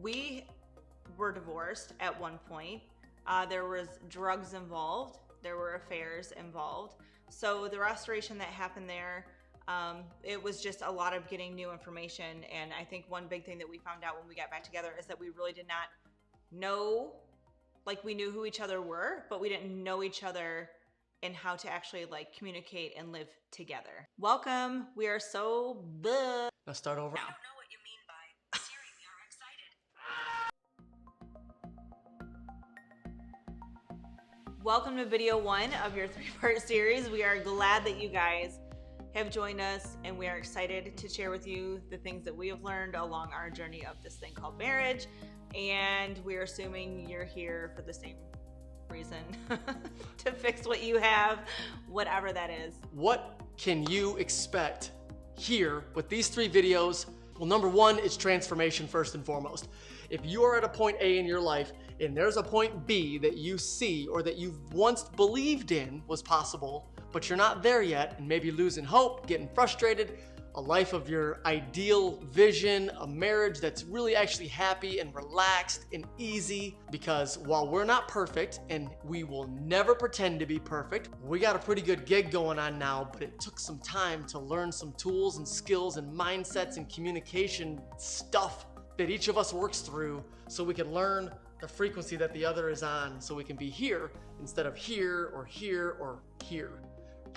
We were divorced at one point. There was drugs involved. There were affairs involved. So the restoration that happened there, it was just a lot of getting new information. And I think one big thing that we found out when we got back together is that we really did not know, like we knew who each other were, but we didn't know each other and how to actually like communicate and live together. Welcome. We are so Let's start over. I don't know what you mean by Siri, we are excited. Welcome to video 1 of your 3-part series. We are glad that you guys have joined us, and we are excited to share with you the things that we have learned along our journey of this thing called marriage. And we're assuming you're here for the same reason, to fix what you have, whatever that is. What can you expect here with these 3 videos? Well, number 1 is transformation first and foremost. If you are at a point A in your life and there's a point B that you see or that you've once believed in was possible, but you're not there yet and maybe losing hope, getting frustrated, a life of your ideal vision, a marriage that's really actually happy and relaxed and easy, because while we're not perfect and we will never pretend to be perfect, we got a pretty good gig going on now, but it took some time to learn some tools and skills and mindsets and communication stuff that each of us works through so we can learn the frequency that the other is on, so we can be here instead of here or here or here,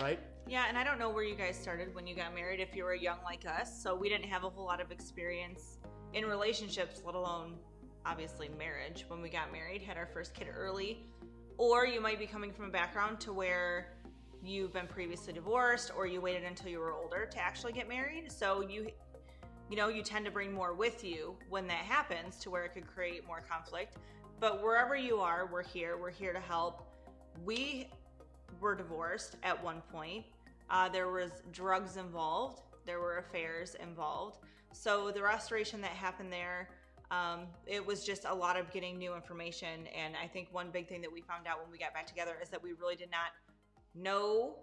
right? Yeah, and I don't know where you guys started when you got married, if you were young like us. So we didn't have a whole lot of experience in relationships, let alone obviously marriage when we got married, had our first kid early. Or you might be coming from a background to where you've been previously divorced, or you waited until you were older to actually get married. So you tend to bring more with you when that happens, to where it could create more conflict. But wherever you are, we're here to help. We were divorced at one point. There was drugs involved. There were affairs involved. So the restoration that happened there, it was just a lot of getting new information. And I think one big thing that we found out when we got back together is that we really did not know,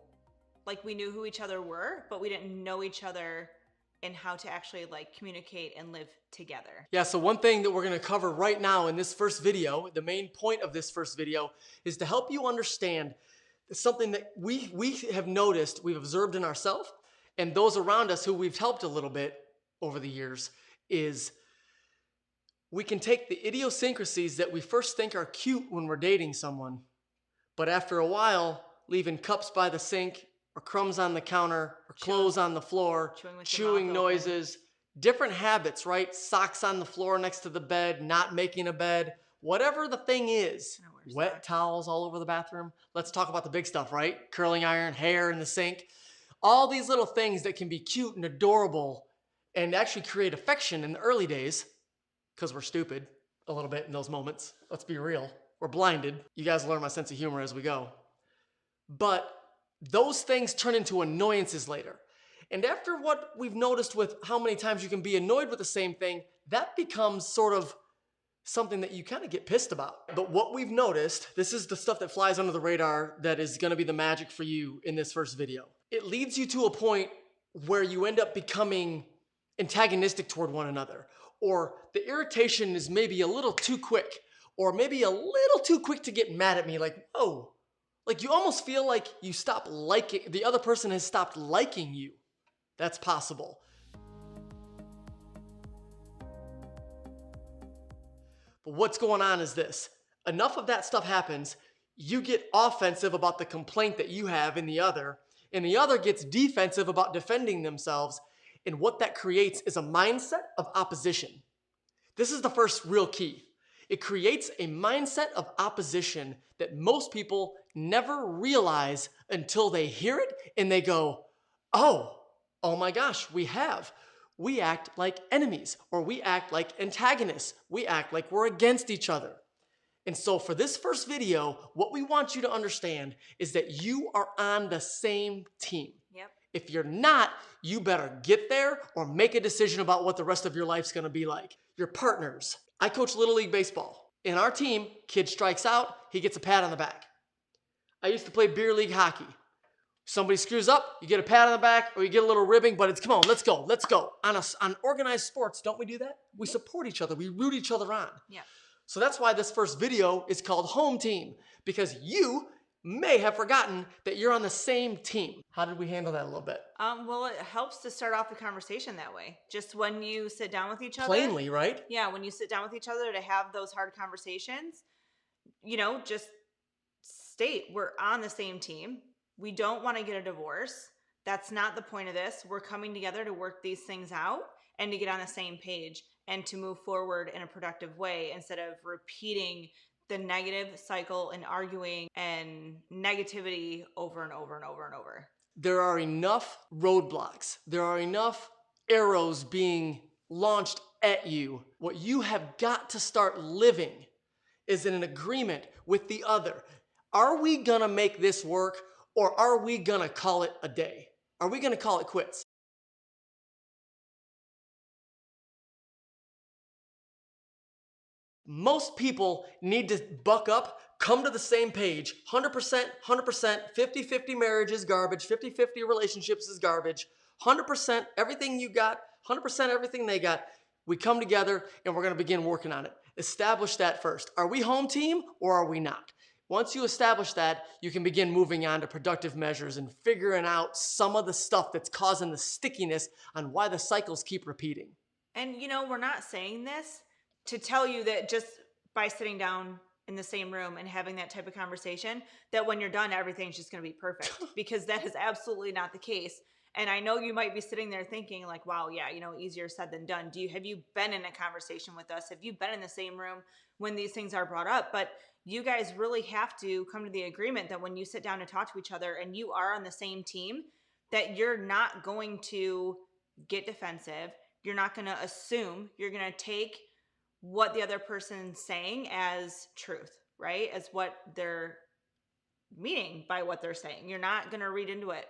like we knew who each other were, but we didn't know each other and how to actually like communicate and live together. Yeah, so one thing that we're gonna cover right now in this first video, the main point of this first video, is to help you understand something that we have noticed, we've observed in ourselves and those around us who we've helped a little bit over the years, is we can take the idiosyncrasies that we first think are cute when we're dating someone, but after a while, leaving cups by the sink or crumbs on the counter or clothes on the floor, chewing noises, different habits, right? Socks on the floor next to the bed, not making a bed, whatever the thing is, wet towels all over the bathroom. Let's talk about the big stuff, right? Curling iron, hair in the sink. All these little things that can be cute and adorable and actually create affection in the early days, because we're stupid a little bit in those moments. Let's be real. We're blinded. You guys learn my sense of humor as we go. But those things turn into annoyances later. And after what we've noticed with how many times you can be annoyed with the same thing, that becomes sort of something that you kind of get pissed about. But what we've noticed, this is the stuff that flies under the radar that is going to be the magic for you in this first video. It leads you to a point where you end up becoming antagonistic toward one another, or the irritation is maybe a little too quick, or maybe a little too quick to get mad at me, like, whoa. Like you almost feel like you stop liking, the other person has stopped liking you. That's possible. But what's going on is this. Enough of that stuff happens, you get offensive about the complaint that you have in the other, and the other gets defensive about defending themselves, and what that creates is a mindset of opposition. This is the first real key. It creates a mindset of opposition that most people never realize until they hear it and they go, oh my gosh, we act like enemies, or we act like antagonists. We act like we're against each other. And so for this first video, what we want you to understand is that you are on the same team. Yep. If you're not, you better get there or make a decision about what the rest of your life's gonna be like. Your partners. I coach Little League Baseball. In our team, kid strikes out, he gets a pat on the back. I used to play beer league hockey. Somebody screws up, you get a pat on the back, or you get a little ribbing, but it's, come on, let's go, let's go. On organized sports, don't we do that? We support each other, we root each other on. Yeah. So that's why this first video is called Home Team, because you may have forgotten that you're on the same team. How did we handle that a little bit? Well, it helps to start off the conversation that way. Just when you sit down with each other. Plainly, right? Yeah, when you sit down with each other to have those hard conversations, just state we're on the same team. We don't want to get a divorce. That's not the point of this. We're coming together to work these things out and to get on the same page and to move forward in a productive way instead of repeating the negative cycle and arguing and negativity over and over and over and over. There are enough roadblocks. There are enough arrows being launched at you. What you have got to start living is in an agreement with the other. Are we gonna make this work, or are we gonna call it a day? Are we gonna call it quits? Most people need to buck up, come to the same page. 100%, 100%, 50-50 marriage is garbage, 50-50 relationships is garbage. 100% everything you got, 100% everything they got. We come together and we're gonna begin working on it. Establish that first. Are we home team or are we not? Once you establish that, you can begin moving on to productive measures and figuring out some of the stuff that's causing the stickiness on why the cycles keep repeating. And we're not saying this to tell you that just by sitting down in the same room and having that type of conversation, that when you're done, everything's just going to be perfect, because that is absolutely not the case. And I know you might be sitting there thinking like, wow, yeah, easier said than done. Have you been in a conversation with us? Have you been in the same room when these things are brought up? But you guys really have to come to the agreement that when you sit down to talk to each other and you are on the same team, that you're not going to get defensive. You're not going to assume. You're going to take what the other person's saying as truth, right? As what they're meaning by what they're saying. You're not going to read into it,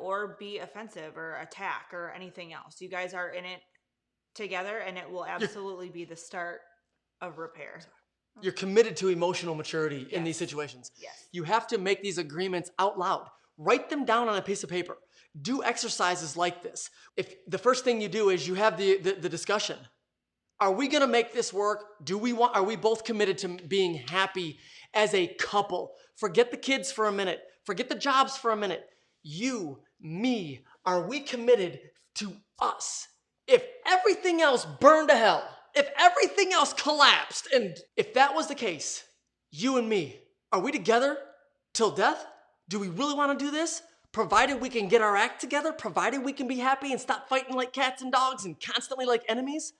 or be offensive or attack or anything else. You guys are in it together, and it will absolutely be the start of repair. You're committed to emotional maturity in these situations. Yes. You have to make these agreements out loud. Write them down on a piece of paper. Do exercises like this. If the first thing you do is you have the discussion. Are we gonna make this work? Are we both committed to being happy as a couple? Forget the kids for a minute. Forget the jobs for a minute. You, me, are we committed to us? If everything else burned to hell, if everything else collapsed, and if that was the case, you and me, are we together till death? Do we really want to do this? Provided we can get our act together, provided we can be happy and stop fighting like cats and dogs and constantly like enemies?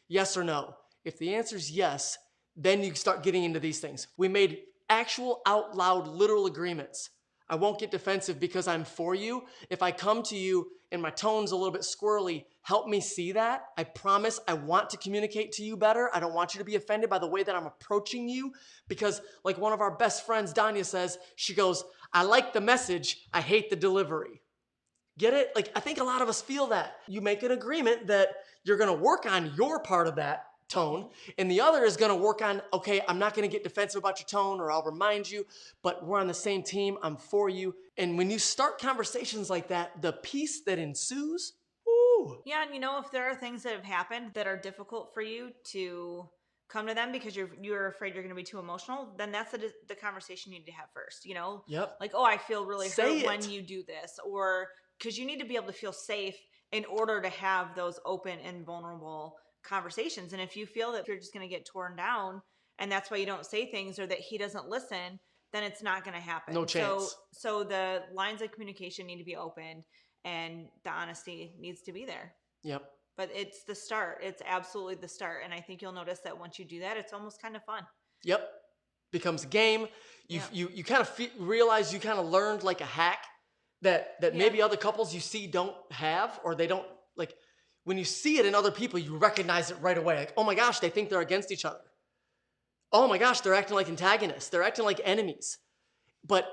Yes or no? If the answer is yes, then you start getting into these things. We made actual out loud literal agreements. I won't get defensive because I'm for you. If I come to you and my tone's a little bit squirrely, help me see that. I promise I want to communicate to you better. I don't want you to be offended by the way that I'm approaching you, because like one of our best friends, Danya, says, she goes, I like the message, I hate the delivery. Get it? Like, I think a lot of us feel that. You make an agreement that you're gonna work on your part of that tone, and the other is gonna work on, okay, I'm not gonna get defensive about your tone, or I'll remind you, but we're on the same team, I'm for you. And when you start conversations like that, the peace that ensues, woo. Yeah, and if there are things that have happened that are difficult for you to come to them because you're afraid you're going to be too emotional, then that's the conversation you need to have first. Yep. Like, oh, I feel really Say hurt it. when you do this, or because you need to be able to feel safe in order to have those open and vulnerable conversations. And if you feel that you're just going to get torn down and that's why you don't say things, or that he doesn't listen, then it's not going to happen. No chance. So the lines of communication need to be opened, and the honesty needs to be there. Yep. But it's the start. It's absolutely the start. And I think you'll notice that once you do that, it's almost kind of fun. Yep. Becomes a game. You kind of realize you kind of learned like a hack that maybe other couples you see don't have, or they don't, like, when you see it in other people, you recognize it right away. Like, oh my gosh, they think they're against each other. Oh my gosh, they're acting like antagonists. They're acting like enemies. But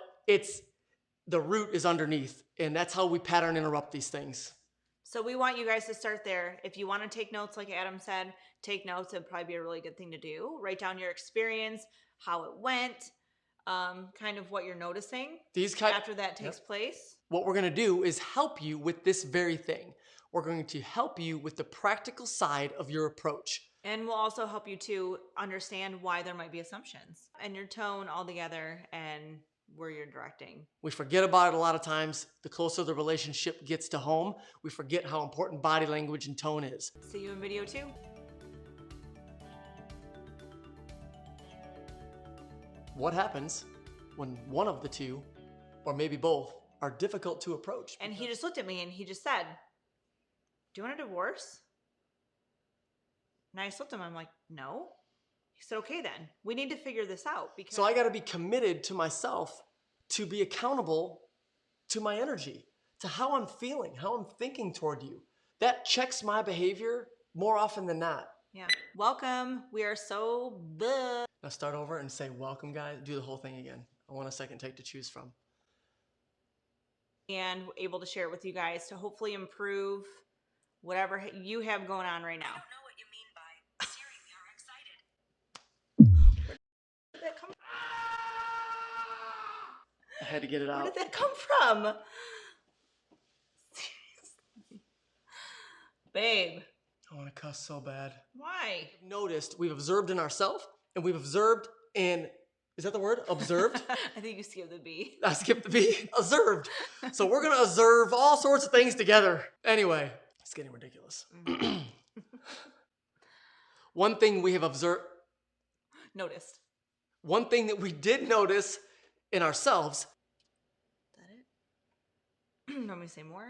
the root is underneath, and that's how we pattern interrupt these things. So we want you guys to start there. If you want to take notes, like Adam said, take notes. It'd probably be a really good thing to do. Write down your experience, how it went, kind of what you're noticing These kind after that takes place. What we're going to do is help you with this very thing. We're going to help you with the practical side of your approach. And we'll also help you to understand why there might be assumptions and your tone altogether and where you're directing. We forget about it a lot of times. The closer the relationship gets to home, we forget how important body language and tone is. See you in video 2. What happens when one of the two, or maybe both, are difficult to approach? And he just looked at me and he just said, "Do you want a divorce?" And I just looked at him. I'm like, "No." He said, "Okay, then we need to figure this out." Because So I got to be committed to myself to be accountable to my energy, to how I'm feeling, how I'm thinking toward you. That checks my behavior more often than not. yeah. Welcome. We are so blah. Now start over and say, welcome, guys. Do the whole thing again. I want a second take to choose from. And able to share it with you guys to hopefully improve whatever you have going on right I now. don't know what you mean by Siri, we are excited. Where did that come, I had to get it where out. did that come from? Babe, I want to cuss so bad. why? We've noticed, we've observed in ourselves, and we've observed in, is that the word? Observed? I think you skipped the B. I skipped the B. Observed. So we're going to observe all sorts of things together. Anyway, it's getting ridiculous. One thing we have observed, Noticed. one thing that we did notice in ourselves. Is that it? Want me to say more?